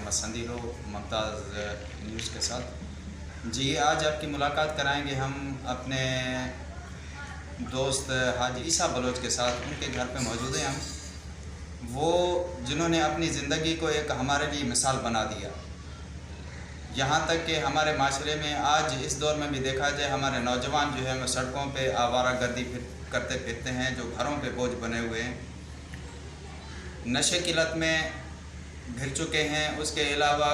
احمد سندیلو ممتاز news کے ساتھ۔ جی آج آپ کی ملاقات کرائیں گے ہم اپنے دوست حاجی عیسیٰ بلوچ کے ساتھ، ان کے گھر پہ موجود ہیں ہم، وہ جنہوں نے اپنی زندگی کو ایک ہمارے لیے مثال بنا دیا، یہاں تک کہ ہمارے معاشرے میں آج اس دور میں بھی دیکھا جائے ہمارے نوجوان جو ہے سڑکوں پہ آوارہ گردی کرتے پھرتے ہیں، جو گھروں پہ بوجھ بنے ہوئے ہیں، نشے کی لت میں گھر چکے ہیں۔ اس کے علاوہ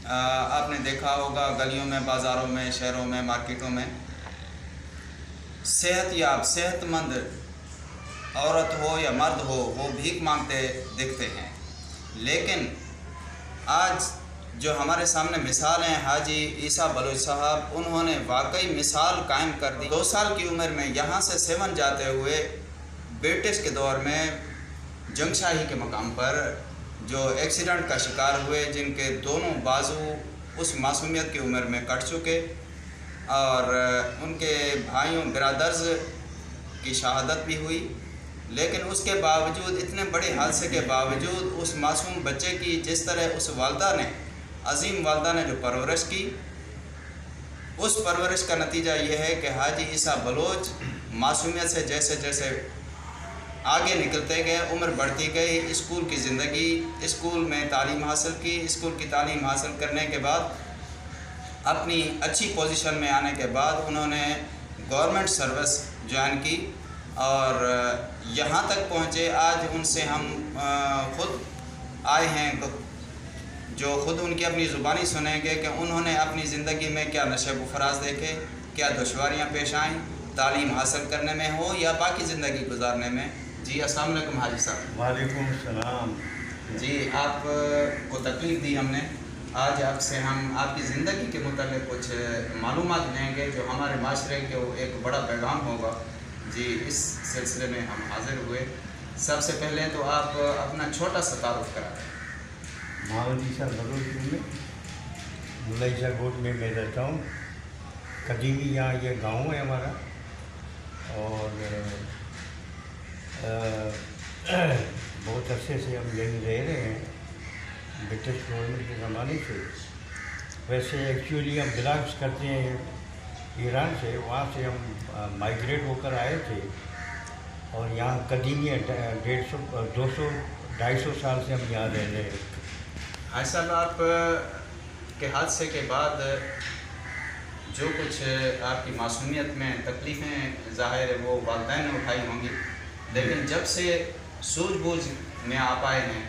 آپ نے دیکھا ہوگا گلیوں میں، بازاروں میں، شہروں میں، مارکیٹوں میں صحت یاب صحت مند عورت ہو یا مرد ہو وہ بھیک مانگتے دکھتے ہیں۔ لیکن آج جو ہمارے سامنے مثال ہیں حاجی عیسیٰ بلوچ صاحب، انہوں نے واقعی مثال قائم کر دی۔ 2 سال کی عمر میں یہاں سے 7 جاتے ہوئے برٹش کے دور میں جنگ شاہی کے مقام پر جو ایکسیڈنٹ کا شکار ہوئے، جن کے دونوں بازو اس معصومیت کی عمر میں کٹ چکے، اور ان کے بھائیوں برادرز کی شہادت بھی ہوئی، لیکن اس کے باوجود، اتنے بڑے حادثے کے باوجود، اس معصوم بچے کی جس طرح اس والدہ نے، عظیم والدہ نے جو پرورش کی، اس پرورش کا نتیجہ یہ ہے کہ حاجی عیسیٰ بلوچ معصومیت سے جیسے جیسے آگے نکلتے گئے، عمر بڑھتی گئی، اسکول کی زندگی، اسکول میں تعلیم حاصل کی، اسکول کی تعلیم حاصل کرنے کے بعد اپنی اچھی پوزیشن میں آنے کے بعد انہوں نے گورنمنٹ سروس جوائن کی، اور یہاں تک پہنچے۔ آج ان سے ہم خود آئے ہیں جو خود ان کی اپنی زبانی سنیں گے کہ انہوں نے اپنی زندگی میں کیا نشیب و فراز دیکھے، کیا دشواریاں پیش آئیں، تعلیم حاصل کرنے میں ہو یا باقی زندگی گزارنے میں۔ جی السلام علیکم حاجی صاحب۔ وعلیکم السلام۔ جی آپ کو تکلیف دی ہم نے، آج آپ سے ہم آپ کی زندگی کے متعلق کچھ معلومات لیں گے جو ہمارے معاشرے کے ایک بڑا پیغام ہوگا۔ جی اس سلسلے میں ہم حاضر ہوئے۔ سب سے پہلے تو آپ اپنا چھوٹا سا تعارف کرائیں۔ محمد عیسیٰ بلوچ میں ملیشہ گوٹ میں رہتا ہوں۔ قدیمی یہاں یہ گاؤں ہے ہمارا، اور بہت عرصے سے ہم یہیں رہ رہے ہیں، برٹش گورنمنٹ کے زمانے سے۔ ویسے ایکچولی ہم بلانگس کرتے ہیں ایران سے، وہاں سے ہم مائیگریٹ ہو کر آئے تھے، اور یہاں قدیمی 150 200 250 سال سے ہم یہاں رہ رہے ہیں۔ حاجی صاحب آپ کے حادثے کے بعد جو کچھ آپ کی معصومیت میں تکلیفیں ظاہر ہے وہ والدین نے اٹھائی ہوں گی، لیکن جب سے سوجھ بوجھ میں آپ آئے ہیں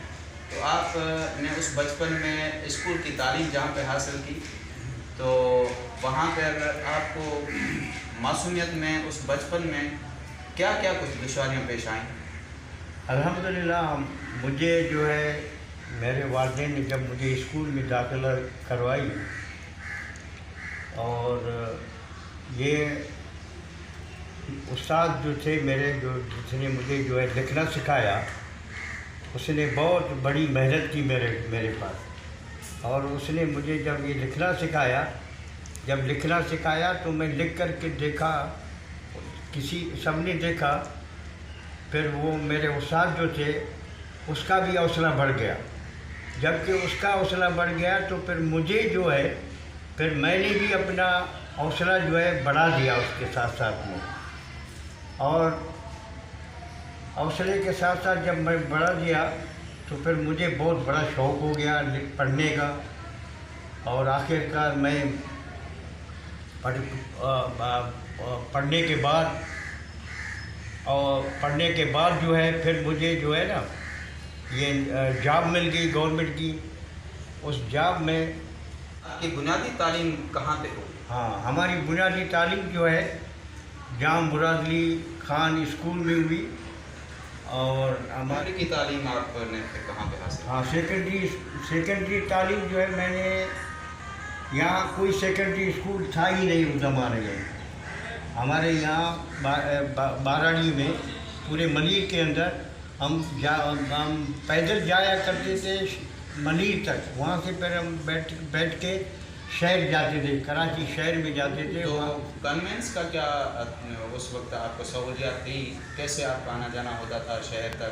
تو آپ نے اس بچپن میں اسکول کی تعلیم جہاں پہ حاصل کی، تو وہاں پر آپ کو معصومیت میں اس بچپن میں کیا کیا کچھ دشواریاں پیش آئیں؟ الحمدللہ مجھے جو ہے میرے والدین نے جب مجھے اسکول میں داخلہ کروائی، اور یہ استاد جو تھے میرے، جس نے مجھے جو ہے لکھنا سکھایا، اس نے بہت بڑی محنت کی میرے پاس، اور اس نے مجھے جب یہ لکھنا سکھایا تو میں لکھ کر کے دیکھا، سب نے دیکھا، پھر وہ میرے استاد جو تھے اس کا بھی حوصلہ بڑھ گیا۔ جب کہ اس کا حوصلہ بڑھ گیا تو پھر مجھے جو ہے، پھر میں نے بھی اپنا حوصلہ جو ہے بڑھا دیا اس کے ساتھ ساتھ میں، اور حوصلے کے ساتھ ساتھ جب میں بڑھا دیا تو پھر مجھے بہت بڑا شوق ہو گیا پڑھنے کا، اور آخر کار میں پڑھنے کے بعد جو ہے پھر مجھے جو ہے نا یہ جاب مل گئی گورنمنٹ کی۔ اس جاب میں آپ کی بنیادی تعلیم کہاں پہ ہوئی؟ ہاں، ہماری بنیادی تعلیم جو ہے جامع مراد علی خان اسکول میں ہوئی، اور ہماری کی تعلیم آپ نے پھر کہاں پہ حاصل؟ ہاں، سیکنڈری تعلیم جو ہے میں نے، یہاں کوئی سیکنڈری اسکول تھا ہی نہیں اس زمانے میں۔ ہمارے یہاں بارانی میں پورے منیر کے اندر ہم پیدل جایا کرتے تھے منیر تک، وہاں سے پھر ہم بیٹھ کے شہر جاتے تھے، کراچی شہر میں جاتے تھے۔ تو کنوینس کا کیا اس وقت آپ کو سہولیات تھی؟ کیسے آپ کا آنا جانا ہوتا تھا شہر تک؟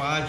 5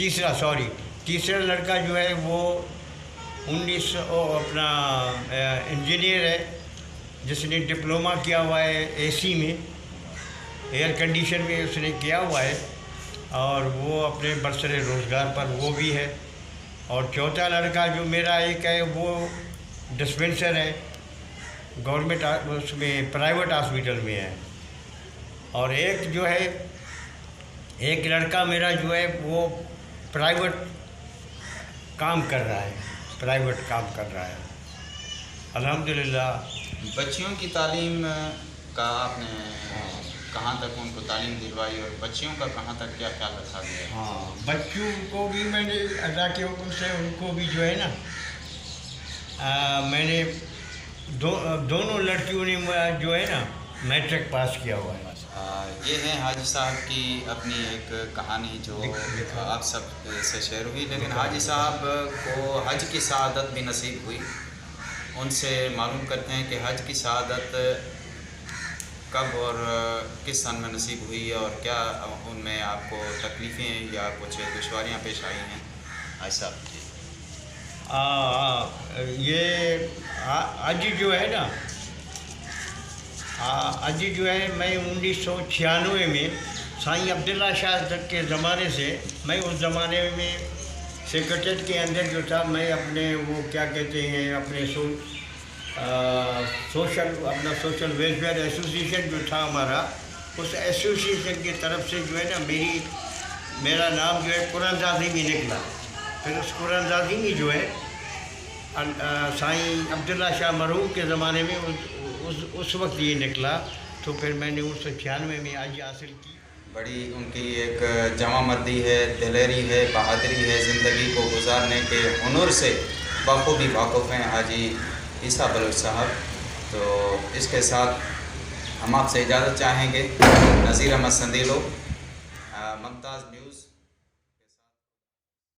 تیسرا لڑکا جو ہے وہ 1900 اپنا انجینئر ہے، جس نے ڈپلومہ کیا ہوا ہے اے سی میں، ایئر کنڈیشن میں اس نے کیا ہوا ہے، اور وہ اپنے برسر روزگار پر وہ بھی ہے. اور چوتھا لڑکا جو میرا ایک ہے وہ ڈسپینسر ہے، گورنمنٹ اس میں پرائیویٹ ہاسپٹل میں ہے. اور ایک لڑکا میرا جو ہے وہ پرائیویٹ کام کر رہا ہے. الحمدللہ. بچیوں کی تعلیم کا آپ نے کہاں تک ان کو تعلیم دلوائی، اور بچیوں کا کہاں تک کیا خیال رکھا گیا ہے؟ ہاں، بچوں کو بھی میں نے اللہ کے حکم سے ان کو بھی جو ہے نا میں نے دونوں لڑکیوں نے جو ہے نا میٹرک پاس کیا ہوا ہے. یہ ہے حاجی صاحب کی اپنی ایک کہانی جو آپ سب سے شیئر ہوئی. لیکن حاجی صاحب کو حج کی سعادت بھی نصیب ہوئی. ان سے معلوم کرتے ہیں کہ حج کی سعادت کب اور کس سن میں نصیب ہوئی، اور کیا ان میں آپ کو تکلیفیں یا کچھ دشواریاں پیش آئی ہیں حاجی صاحب؟ یہ حج جو ہے نا، حج جو ہے میں 1996 میں سائیں عبداللہ شاہ کے زمانے سے، میں اس زمانے میں سیکریٹریٹ کے اندر جو تھا، میں اپنے وہ کیا کہتے ہیں اپنے سوشل ویلفیئر ایسوسیشن جو تھا ہمارا، اس ایسوسیشن کی طرف سے جو ہے نا میرا نام جو ہے قرآن عظیمی نکلا. پھر اس قرآن عظیمی جو ہے سائیں عبداللہ شاہ مرحوم کے زمانے میں اس وقت یہ نکلا، تو پھر میں نے 1996 میں آج حاصل کی. بڑی ان کی ایک جمع مردی ہے، دلیری ہے، بہادری ہے، زندگی کو گزارنے کے ہنر سے بخوبی واقف ہیں حاجی عیسیٰ بلوچ صاحب. تو اس کے ساتھ ہم آپ سے اجازت چاہیں گے. نذیر احمد سندیلو، ممتاز نیوز.